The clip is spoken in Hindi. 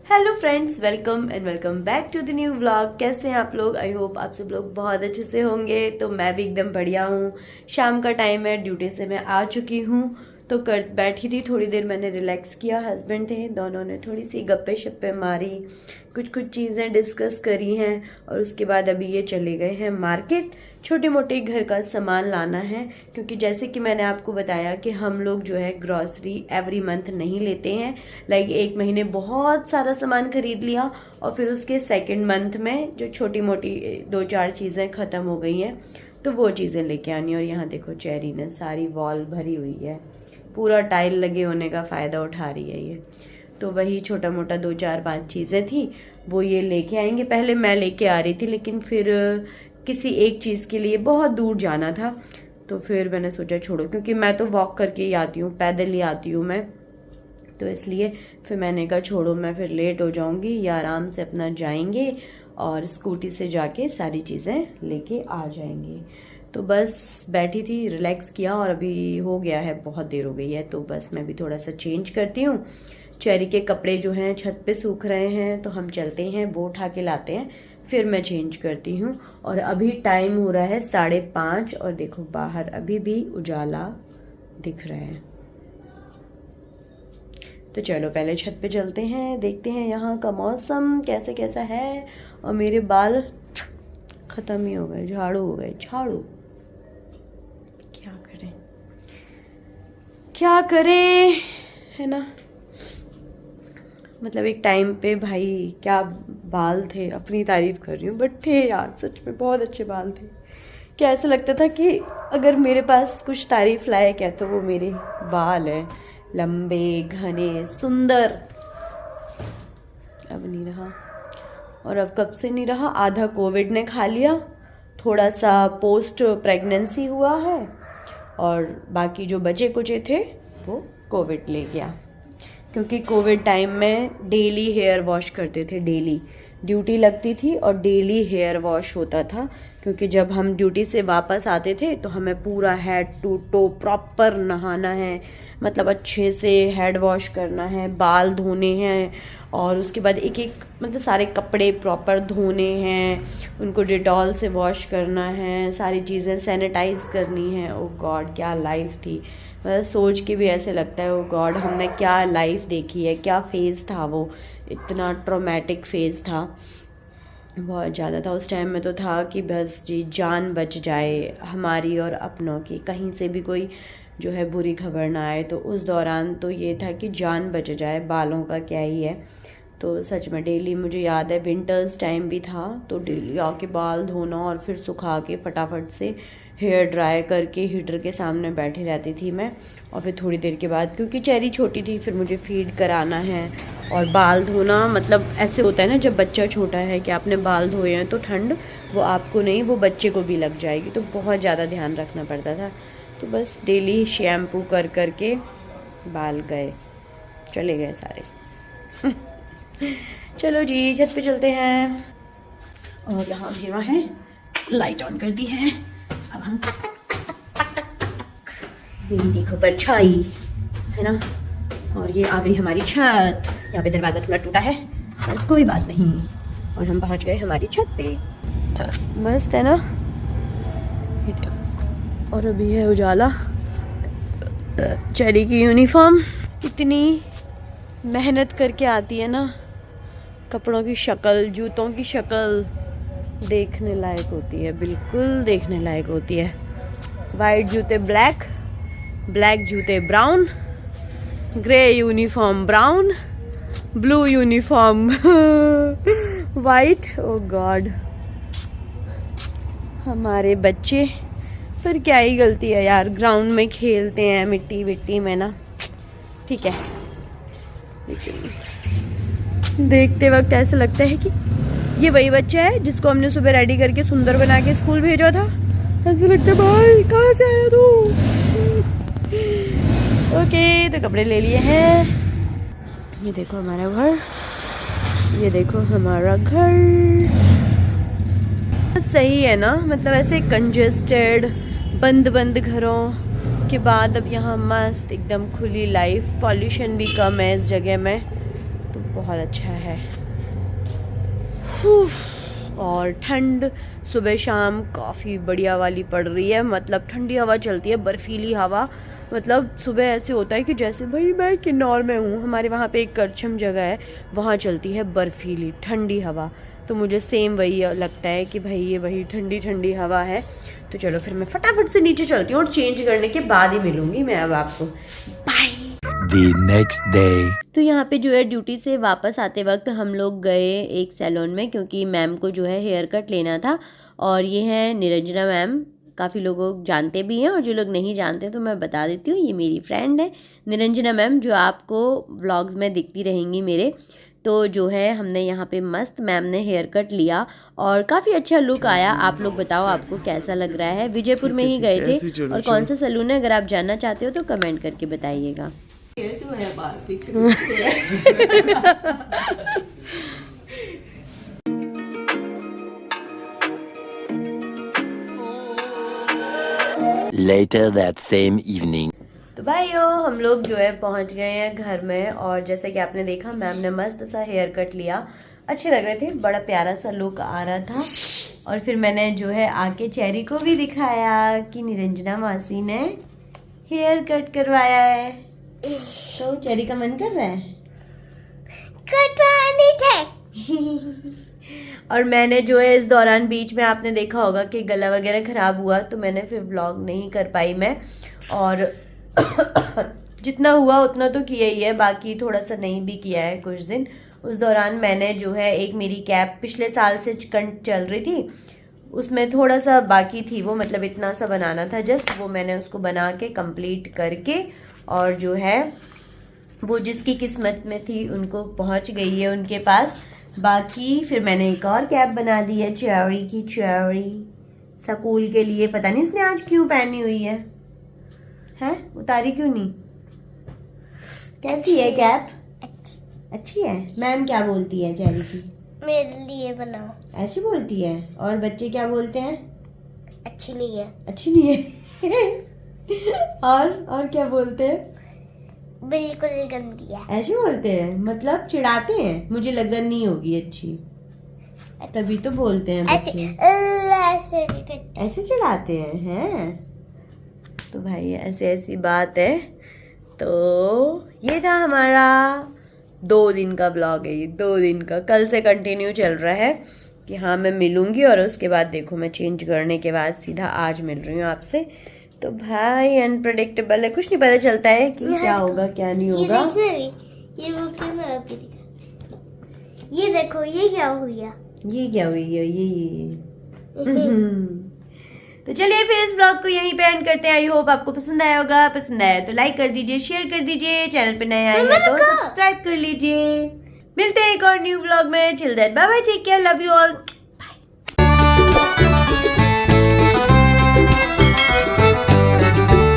Hello friends, welcome and welcome back to the new vlog. कैसे हैं आप लोग? आई होप आप सब लोग बहुत अच्छे से होंगे। तो मैं भी एकदम बढ़िया हूँ। शाम का टाइम है, ड्यूटी से मैं आ चुकी हूँ। तो कर बैठी थी थोड़ी देर, मैंने रिलैक्स किया। हस्बैंड थे, दोनों ने थोड़ी सी गप्पे शप्पे मारी, कुछ चीज़ें डिस्कस करी हैं। और उसके बाद अभी ये चले गए हैं मार्केट, छोटे मोटे घर का सामान लाना है। क्योंकि जैसे कि मैंने आपको बताया कि हम लोग जो है ग्रॉसरी एवरी मंथ नहीं लेते हैं। लाइक एक महीने बहुत सारा सामान खरीद लिया और फिर उसके सेकंड मंथ में जो छोटी मोटी 2-4 चीज़ें ख़त्म हो गई हैं तो वो चीज़ें लेके आनी। और यहाँ देखो चेरी ने सारी वॉल भरी हुई है, पूरा टाइल लगे होने का फ़ायदा उठा रही है ये। तो वही छोटा मोटा 2-4-5 चीज़ें थी, वो ये लेके आएंगे। पहले मैं लेके आ रही थी, लेकिन फिर किसी एक चीज़ के लिए बहुत दूर जाना था, तो फिर मैंने सोचा छोड़ो, क्योंकि मैं तो वॉक करके ही आती हूँ, पैदल ही आती हूँ मैं, तो इसलिए फिर मैंने कहा छोड़ो, मैं फिर लेट हो जाऊँगी, या आराम से अपना जाएंगे और स्कूटी से जाके सारी चीज़ें लेके आ जाएंगे। तो बस बैठी थी, रिलैक्स किया और अभी हो गया है, बहुत देर हो गई है। तो बस मैं भी थोड़ा सा चेंज करती हूँ। चेरी के कपड़े जो हैं छत पे सूख रहे हैं, तो हम चलते हैं, वो उठा के लाते हैं, फिर मैं चेंज करती हूँ। और अभी टाइम हो रहा है 5:30 और देखो बाहर अभी भी उजाला दिख रहा है। तो चलो पहले छत पे चलते हैं, देखते हैं यहाँ का मौसम कैसे कैसा है। और मेरे बाल ख़त्म ही हो गए, झाड़ू हो गए, झाड़ू। क्या करें क्या करें, है ना। मतलब एक टाइम पे भाई क्या बाल थे, अपनी तारीफ कर रही हूँ बट थे यार, सच में बहुत अच्छे बाल थे। क्या ऐसा लगता था कि अगर मेरे पास कुछ तारीफ लायक है तो वो मेरे बाल है, लंबे घने सुंदर। अब नहीं रहा, और अब कब से नहीं रहा। आधा कोविड ने खा लिया, थोड़ा सा पोस्ट प्रेगनेंसी हुआ है, और बाकी जो बचे कुचे थे वो कोविड ले गया। क्योंकि कोविड टाइम में डेली हेयर वॉश करते थे, डेली ड्यूटी लगती थी और डेली हेयर वॉश होता था। क्योंकि जब हम ड्यूटी से वापस आते थे तो हमें पूरा हेड टू टो प्रॉपर नहाना है, मतलब अच्छे से हेड वॉश करना है, बाल धोने हैं, और उसके बाद एक एक मतलब सारे कपड़े प्रॉपर धोने हैं, उनको डिटॉल से वॉश करना है, सारी चीज़ें सैनिटाइज करनी है। ओ गॉड, क्या लाइफ थी। मतलब सोच के भी ऐसे लगता है ओ गॉड, हमने क्या लाइफ देखी है, क्या फेज़ था वो। इतना ट्रॉमेटिक फेज़ था, बहुत ज़्यादा था। उस टाइम में तो था कि बस जी जान बच जाए हमारी और अपनों की, कहीं से भी कोई जो है बुरी खबर ना आए। तो उस दौरान तो ये था कि जान बच जाए, बालों का क्या ही है। तो सच में डेली, मुझे याद है विंटर्स टाइम भी था तो डेली आके बाल धोना और फिर सुखा के फटाफट से हेयर ड्राई करके हीटर के सामने बैठी रहती थी मैं। और फिर थोड़ी देर के बाद, क्योंकि चेरी छोटी थी, फिर मुझे फीड कराना है और बाल धोना। मतलब ऐसे होता है ना, जब बच्चा छोटा है कि आपने बाल धोए हैं तो ठंड वो आपको नहीं, वो बच्चे को भी लग जाएगी, तो बहुत ज़्यादा ध्यान रखना पड़ता था। तो बस डेली शैम्पू कर करके बाल गए, चले गए सारे। चलो जी छत पे चलते हैं। और यहाँ भेवा है, लाइट ऑन कर दी है। अब हम ये देखो परछाई है ना, और ये आ गई हमारी छत। यहाँ पे दरवाज़ा थोड़ा टूटा है पर कोई बात नहीं, और हम पहुँच गए हमारी छत पे। मस्त है ना। और अभी है उजाला। चेरी की यूनिफॉर्म इतनी मेहनत करके आती है ना, कपड़ों की शक्ल, जूतों की शक्ल देखने लायक होती है, बिल्कुल देखने लायक होती है। वाइट जूते ब्लैक, ब्लैक जूते brown, grey uniform brown, blue uniform white. Oh god, हमारे बच्चे, पर क्या ही गलती है यार, ग्राउंड में खेलते हैं मिट्टी विट्टी में ना, ठीक है। लेकिन देखते वक्त ऐसा लगता है कि ये वही बच्चा है जिसको हमने सुबह रेडी करके सुंदर बना के स्कूल भेजा था। ऐसा लगता है भाई कहाँ से आया तू। ओके, तो कपड़े ले लिए हैं। ये देखो हमारा घर, ये देखो हमारा घर। सही है ना, मतलब ऐसे कंजेस्टेड बंद बंद घरों के बाद अब यहाँ मस्त एकदम खुली लाइफ, पॉल्यूशन भी कम है इस जगह में, तो बहुत अच्छा है। और ठंड सुबह शाम काफ़ी बढ़िया वाली पड़ रही है, मतलब ठंडी हवा चलती है, बर्फीली हवा। मतलब सुबह ऐसे होता है कि जैसे भाई मैं किन्नौर में हूँ, हमारे वहाँ पे एक करछम जगह है, वहाँ चलती है बर्फीली ठंडी हवा। तो मुझे सेम वही लगता है कि भाई ये वही ठंडी ठंडी हवा है। तो चलो फिर मैं फटाफट से नीचे चलती हूँ और चेंज करने के बाद ही मिलूँगी मैं अब आपको। बाय। The next day. तो यहाँ पे जो है ड्यूटी से वापस आते वक्त हम लोग गए एक सैलून में, क्योंकि मैम को जो है हेयर कट लेना था। और ये है निरंजना मैम, काफ़ी लोग जानते भी हैं और जो लोग नहीं जानते तो मैं बता देती हूँ, ये मेरी फ्रेंड है निरंजना मैम, जो आपको व्लॉग्स में दिखती रहेंगी मेरे। तो जो है हमने यहाँ पे मस्त मैम ने हेयर कट लिया और काफ़ी अच्छा लुक आया। आप लोग बताओ आपको कैसा लग रहा है। विजयपुर में ही गए थे और कौन सा सैलून है, अगर आप जानना चाहते हो तो कमेंट करके बताइएगा। Later that same evening. तो भाइयों हम लोग जो है पहुंच गए हैं घर में, और जैसे कि आपने देखा मैम ने मस्त सा हेयर कट लिया, अच्छे लग रहे थे, बड़ा प्यारा सा लुक आ रहा था। और फिर मैंने जो है आके चेरी को भी दिखाया कि निरंजना मासी ने हेयर कट करवाया है। तो चेरी का मन कर रहा है कटवानी थे। और मैंने जो है इस दौरान बीच में आपने देखा होगा कि गला वगैरह ख़राब हुआ, तो मैंने फिर व्लॉग नहीं कर पाई मैं, और जितना हुआ उतना तो किया ही है, बाकी थोड़ा सा नहीं भी किया है कुछ दिन। उस दौरान मैंने जो है एक मेरी कैप पिछले साल से चल रही थी, उसमें थोड़ा सा बाकी थी वो, मतलब इतना सा बनाना था जस्ट, वो मैंने उसको बना के कंप्लीट करके, और जो है वो जिसकी किस्मत में थी उनको पहुंच गई है उनके पास। बाकी फिर मैंने एक और कैप बना दी है चेरी की, चेरी स्कूल के लिए। पता नहीं इसने आज क्यों पहनी हुई है, उतारी क्यों नहीं? कैसी है कैप? अच्छी है। मैम क्या बोलती है चेरी की? मेरे लिए बनाओ। ऐसी बोलती है। और बच्चे क्या बोलते हैं? अच्छी नहीं है। अच्छी नहीं है। और क्या बोलते हैं? बिल्कुल गंदी है। ऐसे बोलते हैं, मतलब चिढ़ाते हैं। मुझे लगा नहीं होगी अच्छी, तभी तो बोलते हैं बच्चे। ऐसे चिढ़ाते हैं। तो भाई ऐसी बात है। तो ये था हमारा 2 दिन का ब्लॉग है, ये 2 दिन का, कल से कंटिन्यू चल रहा है कि हाँ मैं मिलूंगी, और उसके बाद देखो मैं चेंज करने के बाद सीधा आज मिल रही हूँ आपसे। तो भाई अनप्रेडिक्टेबल है, कुछ नहीं पता चलता है कि क्या होगा क्या नहीं होगा। ये वो कैमरा पे दिखा, ये देखो ये क्या हुआ, ये क्या हुई है, ये। तो चलिए फिर इस ब्लॉग को यहीं पे एंड करते हैं। आई होप आपको पसंद आया होगा, पसंद आया तो लाइक कर दीजिए, शेयर कर दीजिए, चैनल पे नए आए हैं तो सब्सक्राइब कर लीजिए। मिलते हैं एक और न्यू ब्लॉग में। Chill that, bye bye, take care, love you all.